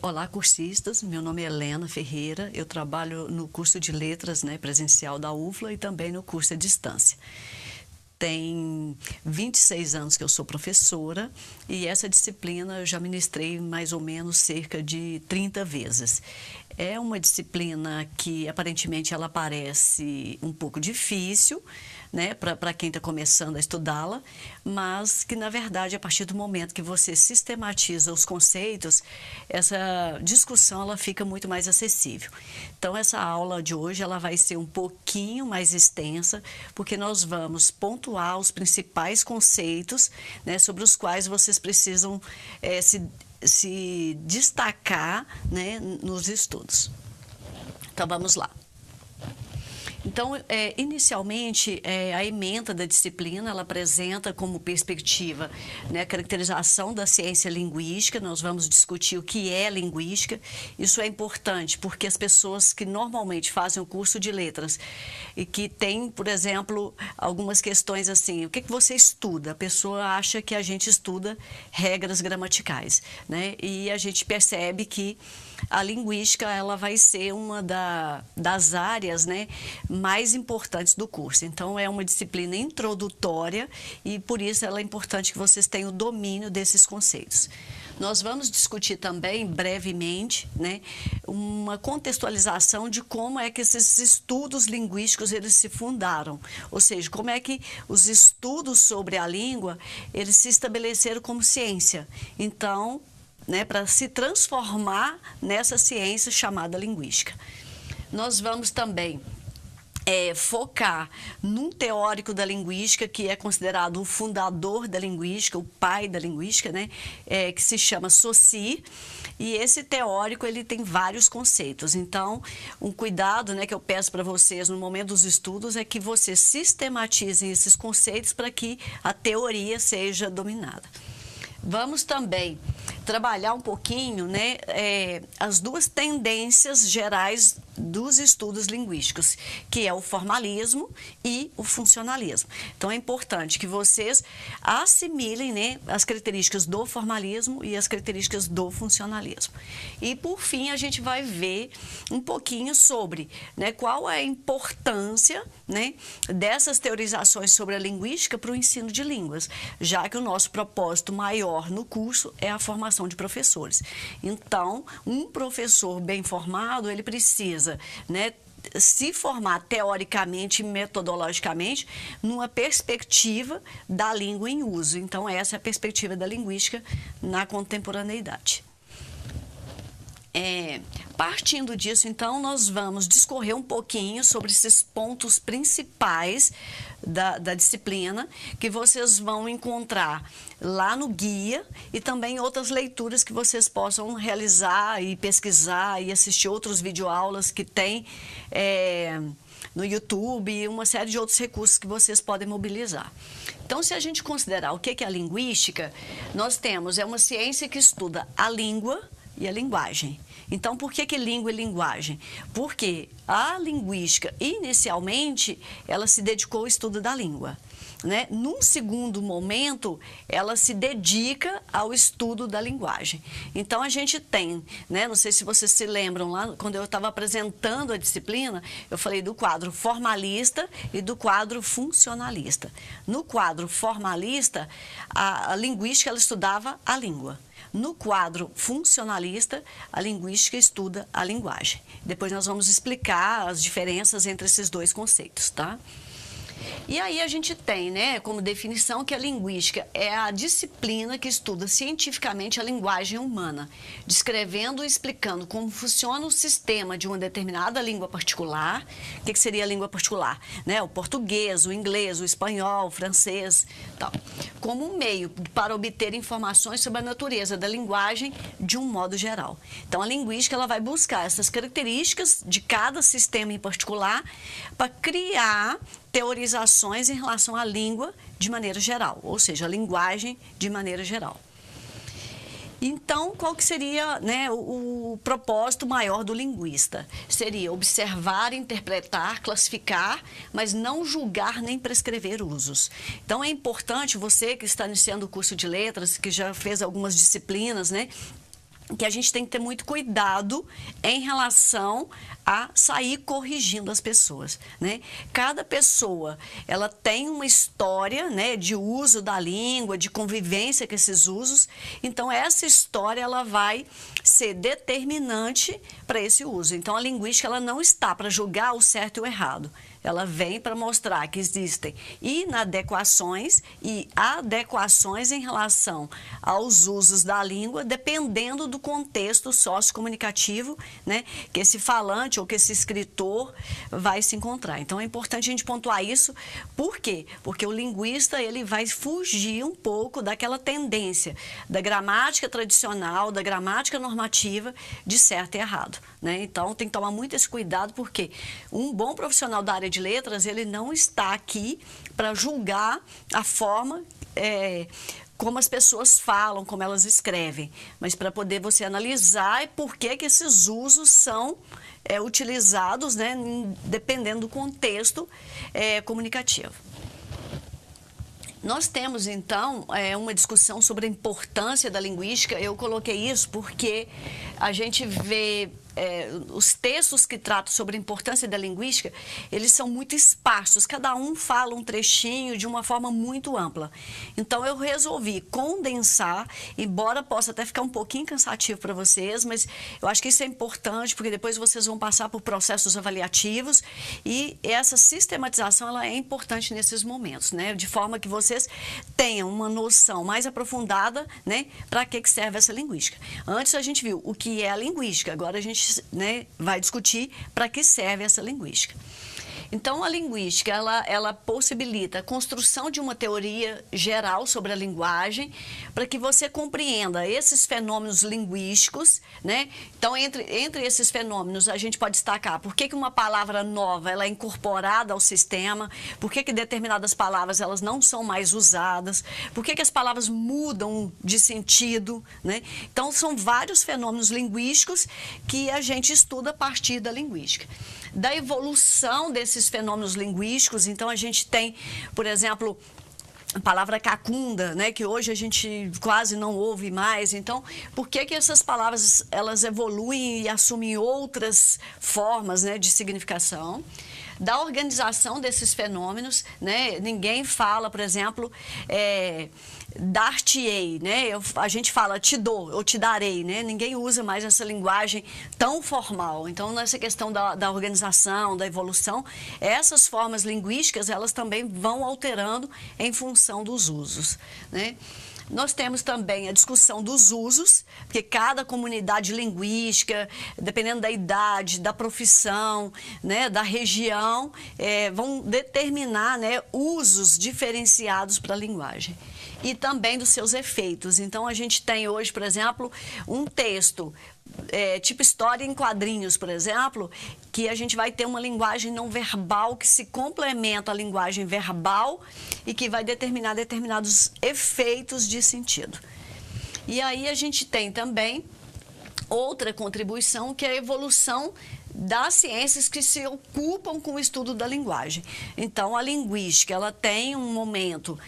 Olá, cursistas. Meu nome é Helena Ferreira. Eu trabalho no curso de Letras, presencial da UFLA e também no curso à distância. Tem 26 anos que eu sou professora e essa disciplina eu já ministrei mais ou menos cerca de 30 vezes. É uma disciplina que aparentemente ela parece um pouco difícil, para quem está começando a estudá-la, mas que na verdade a partir do momento que você sistematiza os conceitos, essa discussão ela fica muito mais acessível. Então essa aula de hoje ela vai ser um pouquinho mais extensa, porque nós vamos pontuar os principais conceitos, sobre os quais vocês precisam se destacar, nos estudos. Então vamos lá. Então, inicialmente, a ementa da disciplina, ela apresenta como perspectiva, a caracterização da ciência linguística. Nós vamos discutir o que é linguística. Isso é importante, porque as pessoas que normalmente fazem o curso de letras e que tem, por exemplo, algumas questões assim, o que você estuda? A pessoa acha que a gente estuda regras gramaticais, E a gente percebe que a linguística ela vai ser uma das áreas, mais importantes do curso. Então, é uma disciplina introdutória e, por isso, ela é importante que vocês tenham o domínio desses conceitos. Nós vamos discutir também, brevemente, uma contextualização de como é que esses estudos linguísticos eles se fundaram. Ou seja, como é que os estudos sobre a língua, eles se estabeleceram como ciência. Então, para se transformar nessa ciência chamada linguística. Nós vamos também focar num teórico da linguística que é considerado o fundador da linguística, o pai da linguística, que se chama Saussure. E esse teórico ele tem vários conceitos. Então, um cuidado que eu peço para vocês no momento dos estudos é que vocês sistematizem esses conceitos para que a teoria seja dominada. Vamos também trabalhar um pouquinho as duas tendências gerais dos estudos linguísticos, que é o formalismo e o funcionalismo. Então, é importante que vocês assimilem as características do formalismo e as características do funcionalismo. E, por fim, a gente vai ver um pouquinho sobre qual é a importância dessas teorizações sobre a linguística para o ensino de línguas, já que o nosso propósito maior no curso é a formação de professores. Então, um professor bem formado, ele precisa se formar teoricamente e metodologicamente numa perspectiva da língua em uso. Então, essa é a perspectiva da linguística na contemporaneidade. Partindo disso, então, nós vamos discorrer um pouquinho sobre esses pontos principais da disciplina, que vocês vão encontrar lá no guia e também outras leituras que vocês possam realizar e pesquisar e assistir outros videoaulas que tem no YouTube e uma série de outros recursos que vocês podem mobilizar. Então, se a gente considerar o que é a linguística, nós temos uma ciência que estuda a língua e a linguagem. Então, por que língua e linguagem? Porque a linguística, inicialmente, ela se dedicou ao estudo da língua. Num segundo momento, ela se dedica ao estudo da linguagem. Então, a gente tem, não sei se vocês se lembram, lá quando eu estava apresentando a disciplina, eu falei do quadro formalista e do quadro funcionalista. No quadro formalista, a linguística ela estudava a língua. No quadro funcionalista, a linguística estuda a linguagem. Depois nós vamos explicar as diferenças entre esses dois conceitos, tá? E aí a gente tem, como definição que a linguística é a disciplina que estuda cientificamente a linguagem humana, descrevendo e explicando como funciona o sistema de uma determinada língua particular. O que seria a língua particular? O português, o inglês, o espanhol, o francês, tal, como um meio para obter informações sobre a natureza da linguagem de um modo geral. Então, a linguística ela vai buscar essas características de cada sistema em particular para criar teorizações em relação à língua de maneira geral, ou seja, a linguagem de maneira geral. Então, qual que seria o propósito maior do linguista? Seria observar, interpretar, classificar, mas não julgar nem prescrever usos. Então, é importante você que está iniciando o curso de letras, que já fez algumas disciplinas, que a gente tem que ter muito cuidado em relação a sair corrigindo as pessoas, né? Cada pessoa, ela tem uma história, né, de uso da língua, de convivência com esses usos, então essa história, ela vai ser determinante para esse uso. Então a linguística, ela não está para julgar o certo e o errado. Ela vem para mostrar que existem inadequações e adequações em relação aos usos da língua, dependendo do contexto sociocomunicativo, né, que esse falante ou que esse escritor vai se encontrar. Então é importante a gente pontuar isso. Por quê? Porque o linguista, ele vai fugir um pouco daquela tendência da gramática tradicional, da gramática normativa de certo e errado, né? Então tem que tomar muito esse cuidado, porque um bom profissional da área de letras, ele não está aqui para julgar a forma como as pessoas falam, como elas escrevem, mas para poder você analisar por que esses usos são utilizados, né, dependendo do contexto comunicativo. Nós temos, então, uma discussão sobre a importância da linguística. Eu coloquei isso porque a gente vê os textos que tratam sobre a importância da linguística, eles são muito esparsos, cada um fala um trechinho de uma forma muito ampla. Então eu resolvi condensar, embora possa até ficar um pouquinho cansativo para vocês, mas eu acho que isso é importante, porque depois vocês vão passar por processos avaliativos e essa sistematização, ela é importante nesses momentos, né? De forma que vocês tenham uma noção mais aprofundada, né, para que serve essa linguística. Antes a gente viu o que é a linguística, agora a gente, né, vai discutir para que serve essa linguística. Então, a linguística, ela possibilita a construção de uma teoria geral sobre a linguagem, para que você compreenda esses fenômenos linguísticos, né? Então, entre esses fenômenos, a gente pode destacar por que uma palavra nova, ela é incorporada ao sistema, por que determinadas palavras, elas não são mais usadas, por que as palavras mudam de sentido, né? Então, são vários fenômenos linguísticos que a gente estuda a partir da linguística. Da evolução desses fenômenos linguísticos, então a gente tem, por exemplo, a palavra cacunda, né, que hoje a gente quase não ouve mais. Então, por que essas palavras, elas evoluem e assumem outras formas, né, de significação? Da organização desses fenômenos, né? Ninguém fala, por exemplo, dar-te-ei, né? A gente fala te dou ou te darei, né? Ninguém usa mais essa linguagem tão formal. Então, nessa questão da organização, da evolução, essas formas linguísticas, elas também vão alterando em função dos usos, né? Nós temos também a discussão dos usos, porque cada comunidade linguística, dependendo da idade, da profissão, né, da região, vão determinar, né, usos diferenciados para a linguagem. E também dos seus efeitos. Então, a gente tem hoje, por exemplo, um texto, tipo história em quadrinhos, por exemplo, que a gente vai ter uma linguagem não verbal que se complementa à linguagem verbal e que vai determinar determinados efeitos de sentido. E aí a gente tem também outra contribuição, que é a evolução das ciências que se ocupam com o estudo da linguagem. Então, a linguística, ela tem um momento,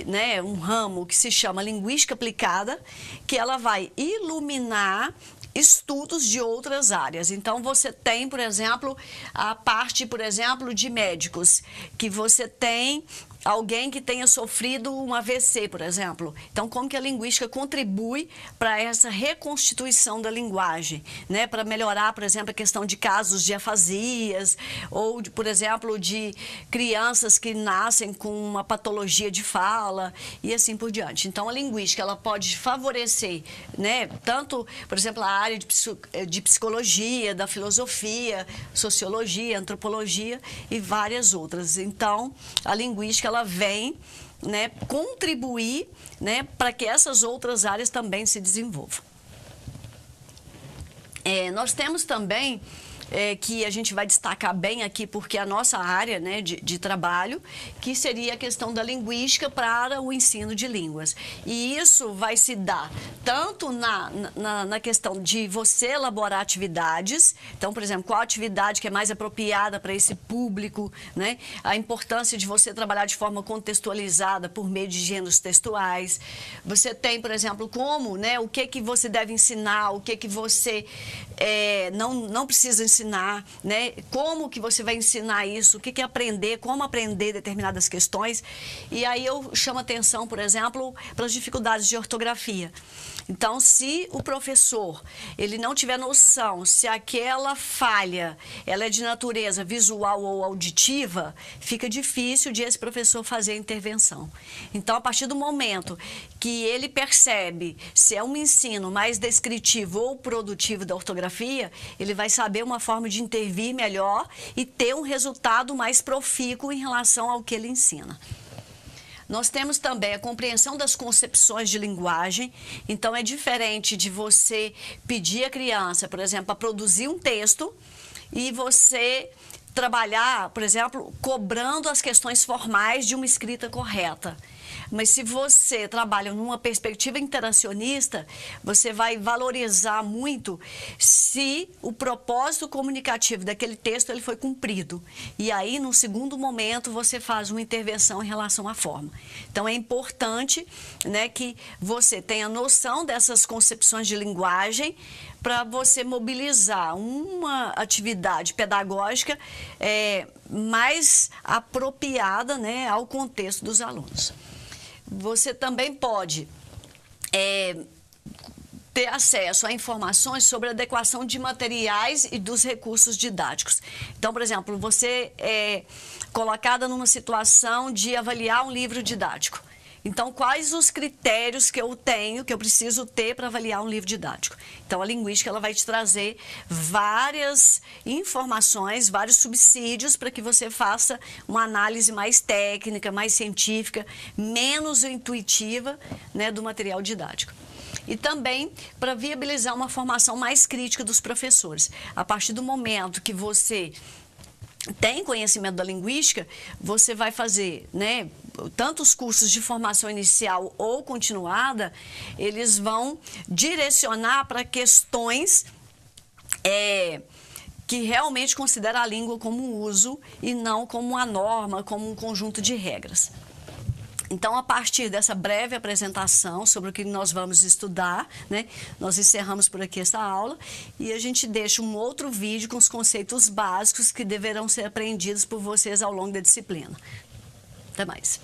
né, um ramo que se chama linguística aplicada, que ela vai iluminar estudos de outras áreas. Então, você tem, por exemplo, a parte, por exemplo, de médicos, que você tem alguém que tenha sofrido um AVC, por exemplo. Então, como que a linguística contribui para essa reconstituição da linguagem, né? Para melhorar, por exemplo, a questão de casos de afasias ou, por exemplo, de crianças que nascem com uma patologia de fala e assim por diante. Então, a linguística, ela pode favorecer, né? Tanto, por exemplo, a área de psicologia, da filosofia, sociologia, antropologia e várias outras. Então, a linguística, ela vem, né, contribuir, né, para que essas outras áreas também se desenvolvam. Nós temos também que a gente vai destacar bem aqui, porque é a nossa área, né, de trabalho, que seria a questão da linguística para o ensino de línguas. E isso vai se dar tanto na questão de você elaborar atividades, então, por exemplo, qual atividade que é mais apropriada para esse público, né? A importância de você trabalhar de forma contextualizada por meio de gêneros textuais. Você tem, por exemplo, como, né, o que você deve ensinar, o que você não precisa ensinar, né? Como que você vai ensinar isso, o que aprender, como aprender determinadas questões. E aí eu chamo atenção, por exemplo, para as dificuldades de ortografia. Então, se o professor ele não tiver noção se aquela falha ela é de natureza visual ou auditiva, fica difícil de esse professor fazer a intervenção. Então, a partir do momento que ele percebe se é um ensino mais descritivo ou produtivo da ortografia, ele vai saber uma forma de intervir melhor e ter um resultado mais profícuo em relação ao que ele ensina. Nós temos também a compreensão das concepções de linguagem. Então, é diferente de você pedir à criança, por exemplo, para produzir um texto e você trabalhar, por exemplo, cobrando as questões formais de uma escrita correta. Mas se você trabalha numa perspectiva interacionista, você vai valorizar muito se o propósito comunicativo daquele texto ele foi cumprido. E aí, no segundo momento, você faz uma intervenção em relação à forma. Então, é importante, né, que você tenha noção dessas concepções de linguagem para você mobilizar uma atividade pedagógica mais apropriada, né, ao contexto dos alunos. Você também pode ter acesso a informações sobre a adequação de materiais e dos recursos didáticos. Então, por exemplo, você é colocada numa situação de avaliar um livro didático. Então, quais os critérios que eu tenho, que eu preciso ter para avaliar um livro didático? Então, a linguística ela vai te trazer várias informações, vários subsídios para que você faça uma análise mais técnica, mais científica, menos intuitiva, né, do material didático. E também para viabilizar uma formação mais crítica dos professores. A partir do momento que você tem conhecimento da linguística, você vai fazer, né, tanto os cursos de formação inicial ou continuada, eles vão direcionar para questões que realmente consideram a língua como um uso e não como uma norma, como um conjunto de regras. Então, a partir dessa breve apresentação sobre o que nós vamos estudar, né, nós encerramos por aqui essa aula e a gente deixa um outro vídeo com os conceitos básicos que deverão ser aprendidos por vocês ao longo da disciplina. Até mais.